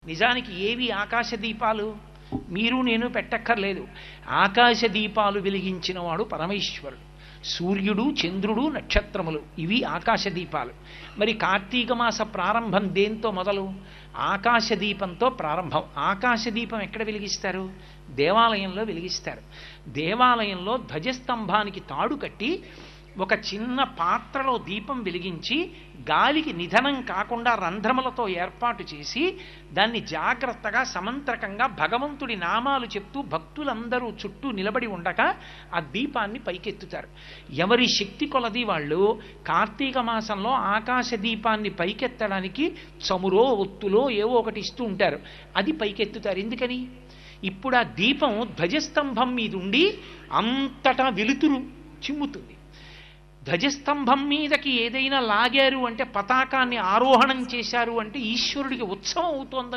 నిజానికి ఏవి ఆకాశ దీపాలు? మీరు నేను పెట్టక్కర్లేదు. ఆకాశ దీపాలు వెలిగించిన వాడు పరమేశ్వరుడు. సూర్యుడు, చంద్రుడు, నక్షత్రములు ఇవి ఆకాశ దీపాలు. మరి కార్తీక మాస ప్రారంభం దేంతో మొదలు? ఆకాశ దీపంతో ప్రారంభం. ఆకాశ దీపం ఎక్కడ వెలిగిస్తారు? దేవాలయంలో వెలిగిస్తారు. దేవాలయంలో ధ్వజస్తంభానికి తాడు కట్టి ఒక చిన్న పాత్రలో దీపం వెలిగించి గాలికి నిధనం కాకుండా రంధ్రములతో ఏర్పాటు చేసి దాన్ని జాగ్రత్తగా సమంత్రకంగా భగవంతుడి నామాలు చెప్తూ భక్తులందరూ చుట్టూ నిలబడి ఉండగా ఆ దీపాన్ని పైకెత్తుతారు. ఎవరి శక్తి కొలది వాళ్ళు కార్తీక మాసంలో ఆకాశ దీపాన్ని పైకెత్తడానికి చమురో ఒత్తులో ఏవో ఒకటి ఇస్తూ ఉంటారు. అది పైకెత్తుతారు. ఎందుకని? ఇప్పుడు ఆ దీపం ధ్వజస్తంభం మీద ఉండి అంతటా వెలుతురు చిమ్ముతుంది. ధ్వజస్తంభం మీదకి ఏదైనా లాగారు అంటే, పతాకాన్ని ఆరోహణం చేశారు అంటే ఈశ్వరుడికి ఉత్సవం అవుతోందని